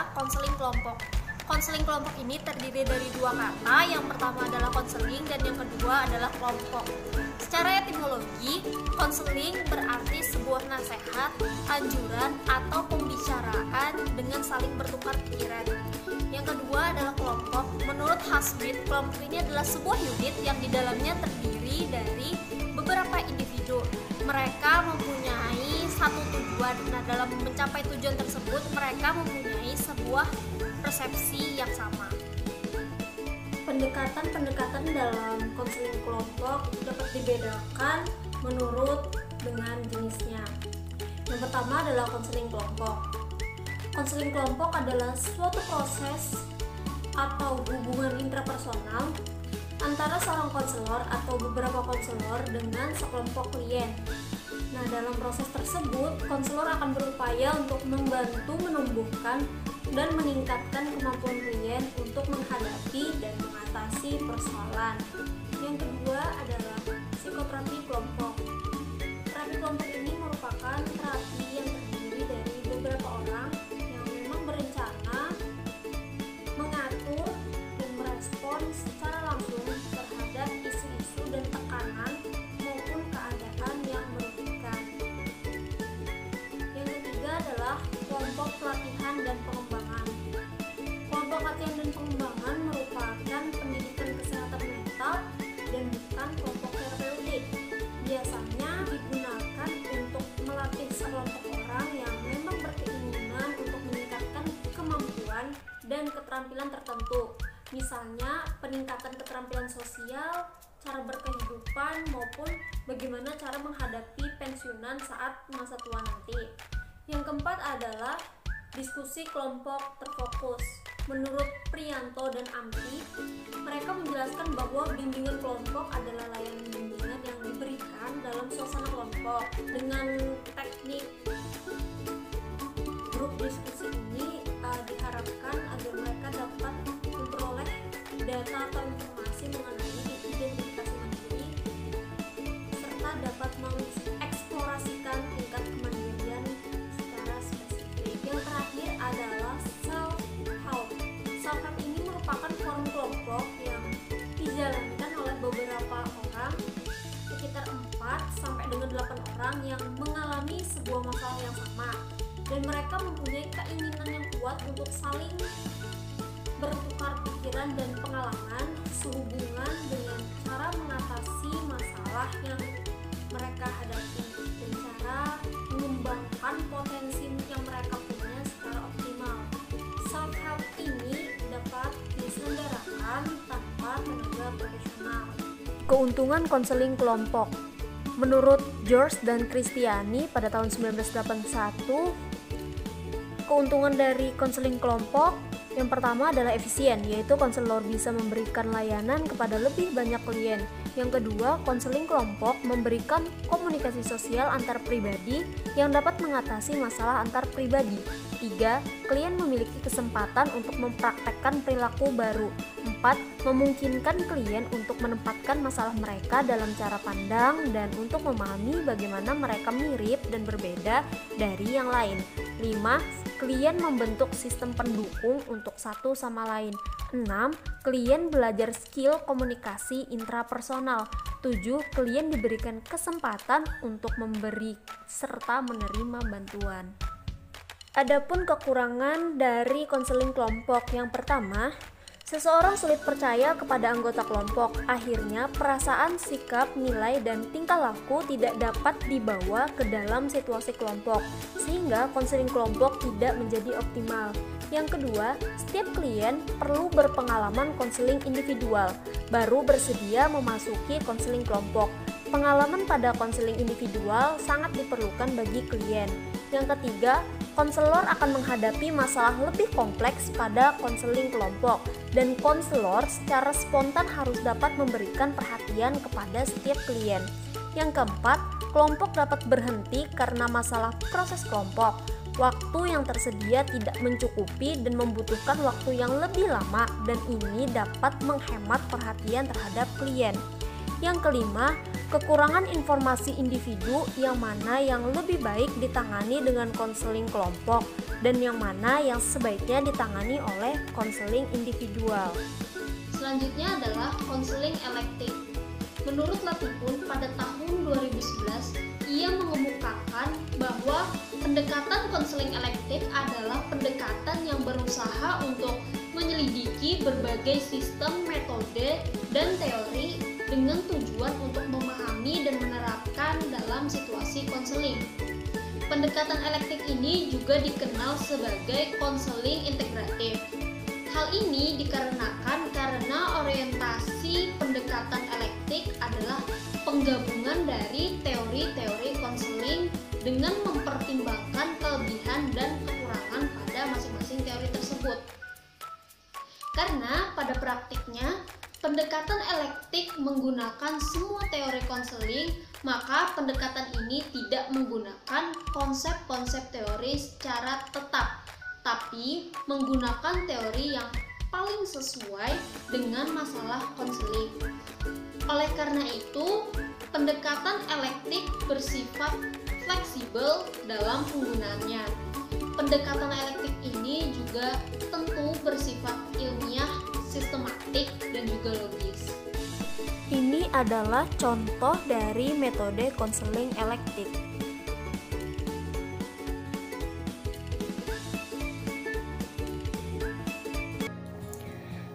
adalah konseling kelompok. Konseling kelompok ini terdiri dari dua kata, yang pertama adalah konseling dan yang kedua adalah kelompok. Secara etimologi, konseling berarti sebuah nasihat, anjuran, atau pembicaraan dengan saling bertukar pikiran. Yang kedua adalah kelompok. Menurut Hasmith, kelompok ini adalah sebuah unit yang di dalamnya terdiri dari beberapa individu. Mereka mempunyai satu tujuan. Nah, dalam mencapai tujuan tersebut, mereka mempunyai sebuah persepsi yang sama. Pendekatan-pendekatan dalam konseling kelompok dapat dibedakan menurut dengan jenisnya. Yang pertama adalah konseling kelompok. Konseling kelompok adalah suatu proses atau hubungan intrapersonal antara seorang konselor atau beberapa konselor dengan sekelompok klien. Nah, dalam proses tersebut, konselor akan berupaya untuk membantu menumbuhkan dan meningkatkan kemampuan klien untuk menghadapi dan mengatasi persoalan. Yang kedua adalah psikoterapi kelompok. Terapi kelompok ini merupakan terapi yang terdiri dari beberapa orang yang memang berencana mengatur dan merespon secara langsung terhadap isu-isu dan tekanan maupun keadaan yang merugikan. Yang ketiga adalah kelompok pelatihan dan pengembangan. Kelompok pelatihan dan pengembangan merupakan pendidikan kesehatan mental dan bukan kelompok terapeutik. Biasanya digunakan untuk melatih sekelompok orang yang memang berkeinginan untuk meningkatkan kemampuan dan keterampilan tertentu. Misalnya peningkatan keterampilan sosial, cara berkehidupan, maupun bagaimana cara menghadapi pensiunan saat masa tua nanti. Yang keempat adalah diskusi kelompok terfokus. Menurut Priyanto dan Amti, mereka menjelaskan bahwa bimbingan kelompok adalah layanan bimbingan yang diberikan dalam suasana kelompok. Dengan teknik grup diskusi ini diharapkan agar mereka dapat memperoleh data atau informasi mengenai identifikasi mandiri serta dapat mengeksplorasikan tingkat kemandirian secara spesifik. Yang terakhir adalah self-help. Self-help ini merupakan forum kelompok yang dijalankan oleh beberapa orang, sekitar 4 sampai dengan 8 orang yang mengalami sebuah masalah yang sama, dan mereka mempunyai keinginan yang kuat untuk saling bertukar pikiran dan pengalaman sehubungan dengan cara mengatasi masalah yang mereka hadapi dan cara mengembangkan potensi yang mereka punya secara optimal. Self-help ini dapat diselenggarakan tanpa tenaga profesional. Keuntungan konseling kelompok. Menurut George dan Christiani pada tahun 1981, keuntungan dari konseling kelompok yang pertama adalah efisien, yaitu konselor bisa memberikan layanan kepada lebih banyak klien. Yang kedua, konseling kelompok memberikan komunikasi sosial antar pribadi yang dapat mengatasi masalah antar pribadi. 3. Klien memiliki kesempatan untuk mempraktekkan perilaku baru. 4. Memungkinkan klien untuk menempatkan masalah mereka dalam cara pandang dan untuk memahami bagaimana mereka mirip dan berbeda dari yang lain. 5. Klien membentuk sistem pendukung untuk satu sama lain. 6. Klien belajar skill komunikasi intrapersonal. 7. Klien diberikan kesempatan untuk memberi serta menerima bantuan. Adapun kekurangan dari konseling kelompok, yang pertama, seseorang sulit percaya kepada anggota kelompok. Akhirnya, perasaan, sikap, nilai, dan tingkah laku tidak dapat dibawa ke dalam situasi kelompok, sehingga konseling kelompok tidak menjadi optimal. Yang kedua, setiap klien perlu berpengalaman konseling individual, baru bersedia memasuki konseling kelompok. Pengalaman pada konseling individual sangat diperlukan bagi klien. Yang ketiga, konselor akan menghadapi masalah lebih kompleks pada konseling kelompok, dan konselor secara spontan harus dapat memberikan perhatian kepada setiap klien. Yang keempat, kelompok dapat berhenti karena masalah proses kelompok. Waktu yang tersedia tidak mencukupi dan membutuhkan waktu yang lebih lama, dan ini dapat menghemat perhatian terhadap klien. Yang kelima, kekurangan informasi individu yang mana yang lebih baik ditangani dengan konseling kelompok. dan yang mana yang sebaiknya ditangani oleh konseling individual. Selanjutnya adalah konseling elektif. Menurut Latifun, pada tahun 2011, ia mengemukakan bahwa pendekatan konseling elektif adalah pendekatan yang berusaha untuk menyelidiki berbagai sistem, metode, dan teori dengan tujuan untuk memahami dan menerapkan dalam situasi konseling. Pendekatan elektif ini juga dikenal sebagai konseling integratif. Hal ini dikarenakan karena orientasi pendekatan elektif adalah penggabungan dari teori-teori konseling dengan mempertimbangkan kelebihan dan kekurangan pada masing-masing teori tersebut. Karena pada praktiknya, pendekatan elektif menggunakan semua teori konseling, maka pendekatan ini tidak menggunakan konsep-konsep teori secara tetap, tapi menggunakan teori yang paling sesuai dengan masalah konseling. Oleh karena itu, pendekatan elektif bersifat fleksibel dalam penggunaannya. Pendekatan elektif ini juga tentu bersifat ilmiah, sistematik, dan juga logis. Ini adalah contoh dari metode konseling elektif.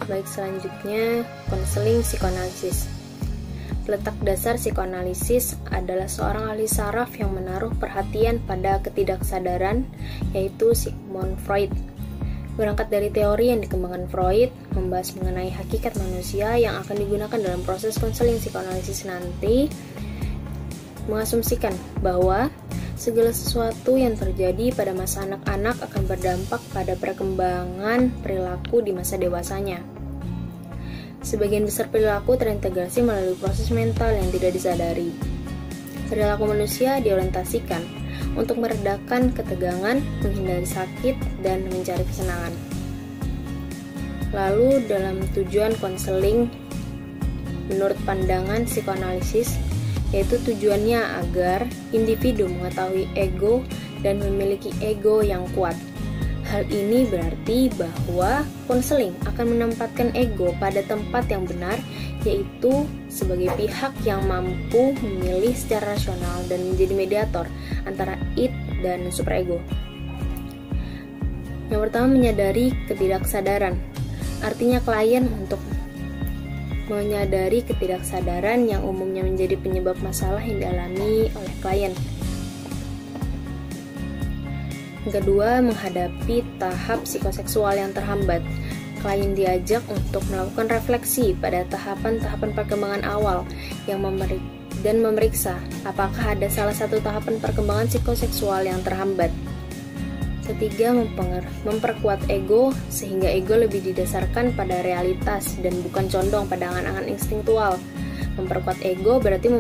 Baik, selanjutnya konseling psikoanalisis. Peletak dasar psikoanalisis adalah seorang ahli saraf yang menaruh perhatian pada ketidaksadaran, yaitu Sigmund Freud. Berangkat dari teori yang dikembangkan Freud, membahas mengenai hakikat manusia yang akan digunakan dalam proses konseling psikoanalisis nanti, mengasumsikan bahwa segala sesuatu yang terjadi pada masa anak-anak akan berdampak pada perkembangan perilaku di masa dewasanya. Sebagian besar perilaku terintegrasi melalui proses mental yang tidak disadari. Perilaku manusia diorientasikan untuk meredakan ketegangan, menghindari sakit, dan mencari kesenangan. Lalu dalam tujuan konseling menurut pandangan psikoanalisis, yaitu tujuannya agar individu mengetahui ego dan memiliki ego yang kuat. Hal ini berarti bahwa konseling akan menempatkan ego pada tempat yang benar, yaitu sebagai pihak yang mampu memilih secara rasional dan menjadi mediator antara id dan superego. Yang pertama, menyadari ketidaksadaran. Artinya klien untuk menyadari ketidaksadaran yang umumnya menjadi penyebab masalah yang dialami oleh klien. Yang kedua, menghadapi tahap psikoseksual yang terhambat. Klien diajak untuk melakukan refleksi pada tahapan-tahapan perkembangan awal yang memeriksa apakah ada salah satu tahapan perkembangan psikoseksual yang terhambat. Ketiga, memperkuat ego sehingga ego lebih didasarkan pada realitas dan bukan condong pada angan-angan instingtual. Memperkuat ego berarti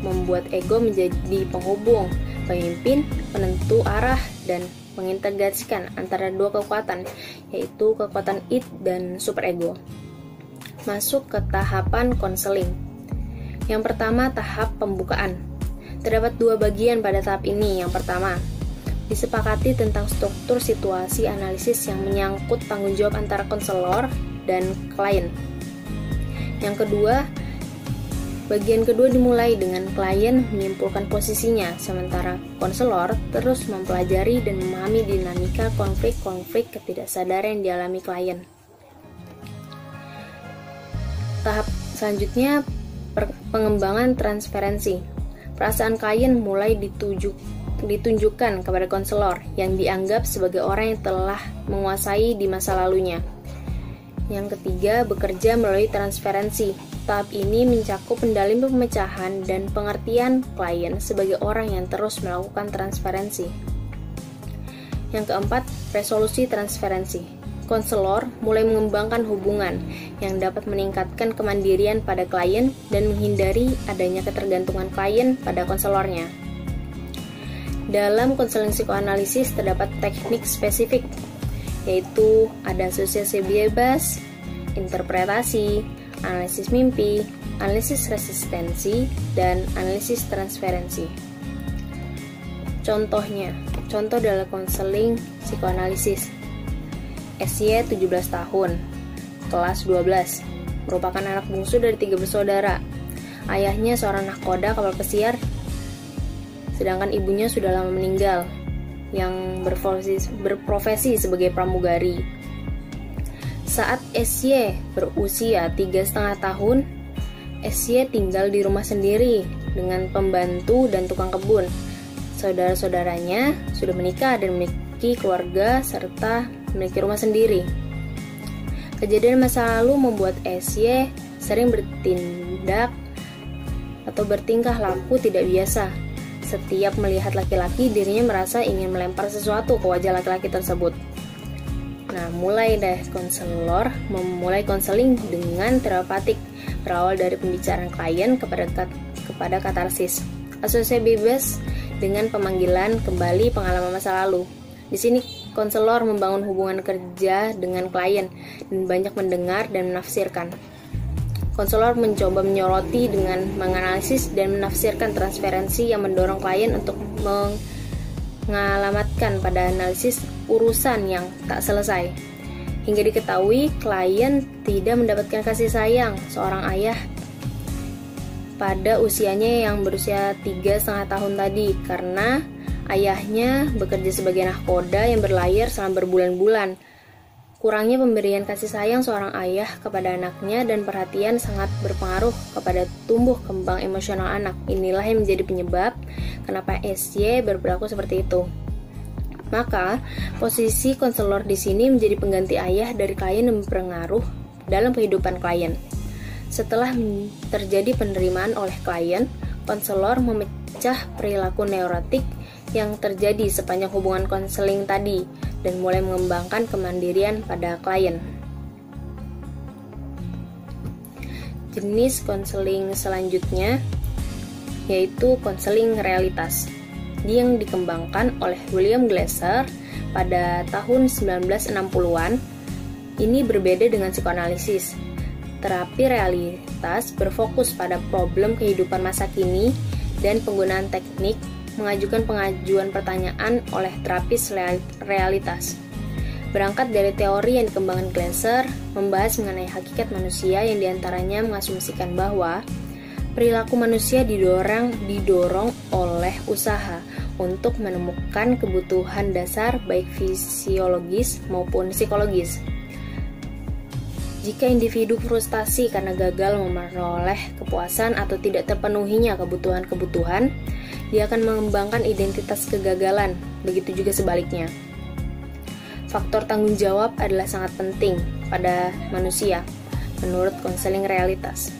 membuat ego menjadi penghubung, pemimpin, penentu arah, dan mengintegrasikan antara dua kekuatan, yaitu kekuatan id dan superego. Masuk ke tahapan konseling. Yang pertama, tahap pembukaan. Terdapat dua bagian pada tahap ini. Yang pertama, disepakati tentang struktur situasi analisis yang menyangkut tanggung jawab antara konselor dan klien. Yang kedua, bagian kedua dimulai dengan klien menyimpulkan posisinya, sementara konselor terus mempelajari dan memahami dinamika konflik-konflik ketidaksadaran yang dialami klien. Tahap selanjutnya, pengembangan transferensi. Perasaan klien mulai ditunjukkan kepada konselor yang dianggap sebagai orang yang telah menguasai di masa lalunya. Yang ketiga, bekerja melalui transferensi. Tahap ini mencakup pendaliman pemecahan dan pengertian klien sebagai orang yang terus melakukan transferensi. Yang keempat, resolusi transferensi. Konselor mulai mengembangkan hubungan yang dapat meningkatkan kemandirian pada klien dan menghindari adanya ketergantungan klien pada konselornya. Dalam konseling psikoanalisis terdapat teknik spesifik, yaitu ada asosiasi bebas, interpretasi, analisis mimpi, analisis resistensi, dan analisis transferensi. Contoh dalam konseling psikoanalisis. SY 17 tahun, kelas 12, merupakan anak bungsu dari 3 bersaudara. Ayahnya seorang nahkoda kapal pesiar, sedangkan ibunya sudah lama meninggal, yang berprofesi sebagai pramugari. Saat SY berusia 3,5 tahun, SY tinggal di rumah sendiri dengan pembantu dan tukang kebun. Saudara-saudaranya sudah menikah dan memiliki keluarga serta memiliki rumah sendiri. Kejadian masa lalu membuat SY sering bertindak atau bertingkah laku tidak biasa. Setiap melihat laki-laki, dirinya merasa ingin melempar sesuatu ke wajah laki-laki tersebut. Nah, mulai deh konselor memulai konseling dengan terapeutik, berawal dari pembicaraan klien kepada katarsis. Asosiasi bebas dengan pemanggilan kembali pengalaman masa lalu. Di sini konselor membangun hubungan kerja dengan klien dan banyak mendengar dan menafsirkan. Konselor mencoba menyoroti dengan menganalisis dan menafsirkan transferensi yang mendorong klien untuk mengalamatkan pada analisis urusan yang tak selesai. Hingga diketahui klien tidak mendapatkan kasih sayang seorang ayah pada usianya yang berusia 3,5 tahun tadi, karena ayahnya bekerja sebagai nahkoda yang berlayar selama berbulan-bulan. Kurangnya pemberian kasih sayang seorang ayah kepada anaknya dan perhatian sangat berpengaruh kepada tumbuh kembang emosional anak. Inilah yang menjadi penyebab kenapa SY berperilaku seperti itu. Maka, posisi konselor di sini menjadi pengganti ayah dari klien yang berpengaruh dalam kehidupan klien. Setelah terjadi penerimaan oleh klien, konselor memecah perilaku neurotik yang terjadi sepanjang hubungan konseling tadi dan mulai mengembangkan kemandirian pada klien. Jenis konseling selanjutnya yaitu konseling realitas, yang dikembangkan oleh William Glasser pada tahun 1960-an. Ini berbeda dengan psikoanalisis. Terapi realitas berfokus pada problem kehidupan masa kini dan penggunaan teknik mengajukan pengajuan pertanyaan oleh terapis realitas. Berangkat dari teori yang dikembangkan Glasser, membahas mengenai hakikat manusia yang diantaranya mengasumsikan bahwa perilaku manusia didorong oleh usaha untuk menemukan kebutuhan dasar baik fisiologis maupun psikologis. Jika individu frustasi karena gagal memperoleh kepuasan atau tidak terpenuhinya kebutuhan-kebutuhan, dia akan mengembangkan identitas kegagalan, begitu juga sebaliknya. Faktor tanggung jawab adalah sangat penting pada manusia, menurut konseling realitas.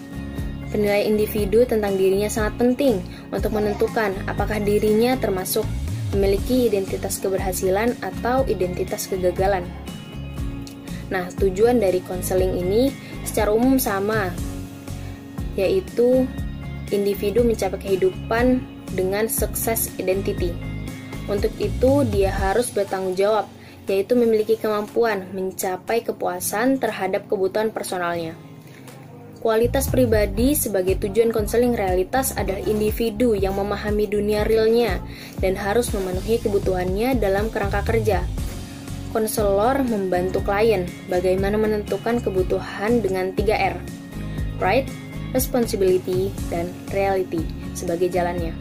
Penilaian individu tentang dirinya sangat penting untuk menentukan apakah dirinya termasuk memiliki identitas keberhasilan atau identitas kegagalan. Nah, tujuan dari konseling ini secara umum sama, yaitu individu mencapai kehidupan dengan sukses identity. Untuk itu, dia harus bertanggung jawab, yaitu memiliki kemampuan mencapai kepuasan terhadap kebutuhan personalnya. Kualitas pribadi sebagai tujuan konseling realitas adalah individu yang memahami dunia realnya dan harus memenuhi kebutuhannya dalam kerangka kerja. Konselor membantu klien bagaimana menentukan kebutuhan dengan 3R, right, responsibility, dan reality sebagai jalannya.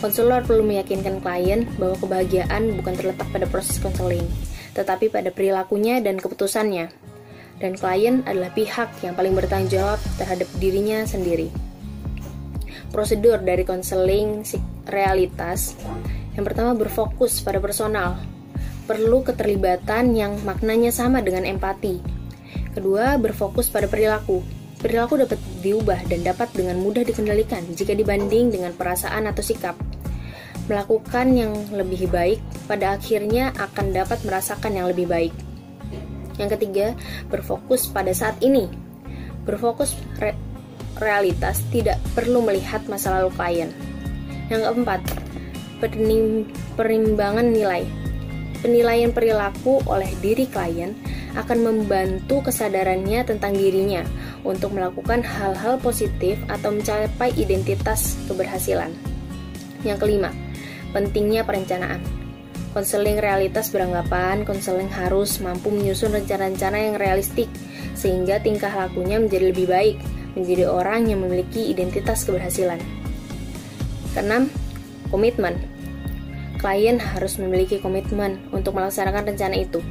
Konselor perlu meyakinkan klien bahwa kebahagiaan bukan terletak pada proses konseling, tetapi pada perilakunya dan keputusannya. Dan klien adalah pihak yang paling bertanggung jawab terhadap dirinya sendiri. Prosedur dari konseling realitas, yang pertama berfokus pada personal, perlu keterlibatan yang maknanya sama dengan empati. Kedua, berfokus pada perilaku. Perilaku dapat diubah dan dapat dengan mudah dikendalikan jika dibanding dengan perasaan atau sikap. Melakukan yang lebih baik pada akhirnya akan dapat merasakan yang lebih baik. Yang ketiga, berfokus pada saat ini. Berfokus realitas tidak perlu melihat masa lalu klien. Yang keempat, perimbangan nilai. Penilaian perilaku oleh diri klien akan membantu kesadarannya tentang dirinya untuk melakukan hal-hal positif atau mencapai identitas keberhasilan. Yang kelima, Pentingnya perencanaan. Konseling realitas beranggapan konseling harus mampu menyusun rencana-rencana yang realistik sehingga tingkah lakunya menjadi lebih baik, menjadi orang yang memiliki identitas keberhasilan. Keenam, komitmen. Klien harus memiliki komitmen untuk melaksanakan rencana itu.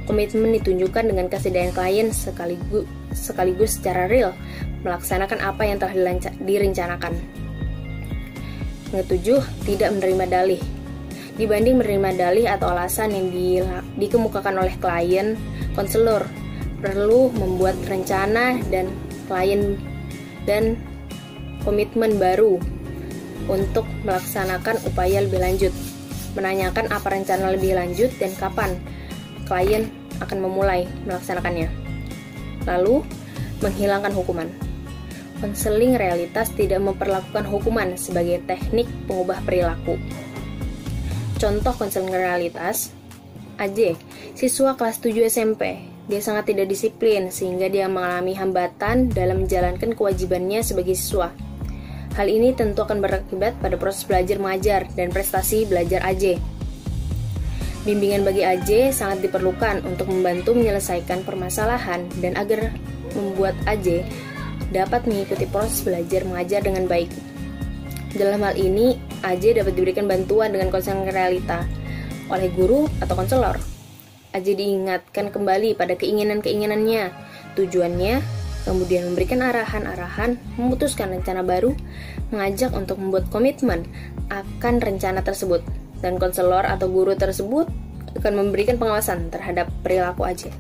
Komitmen ditunjukkan dengan kesediaan klien sekaligus secara real melaksanakan apa yang telah direncanakan. Yang ketujuh, tidak menerima dalih. Dibanding menerima dalih atau alasan yang dikemukakan oleh klien, konselor perlu membuat rencana dan komitmen baru untuk melaksanakan upaya lebih lanjut, menanyakan apa rencana lebih lanjut dan kapan klien akan memulai melaksanakannya. Lalu, menghilangkan hukuman. Konseling realitas tidak memperlakukan hukuman sebagai teknik pengubah perilaku. Contoh konseling realitas, AJ, siswa kelas 7 SMP. Dia sangat tidak disiplin sehingga dia mengalami hambatan dalam menjalankan kewajibannya sebagai siswa. Hal ini tentu akan berakibat pada proses belajar mengajar dan prestasi belajar AJ. Bimbingan bagi AJ sangat diperlukan untuk membantu menyelesaikan permasalahan dan agar membuat AJ dapat mengikuti proses belajar mengajar dengan baik. Dalam hal ini, AJ dapat diberikan bantuan dengan konseling realita oleh guru atau konselor. AJ diingatkan kembali pada keinginan-keinginannya, tujuannya, kemudian memberikan arahan-arahan, memutuskan rencana baru, mengajak untuk membuat komitmen akan rencana tersebut, dan konselor atau guru tersebut akan memberikan pengawasan terhadap perilaku AJ.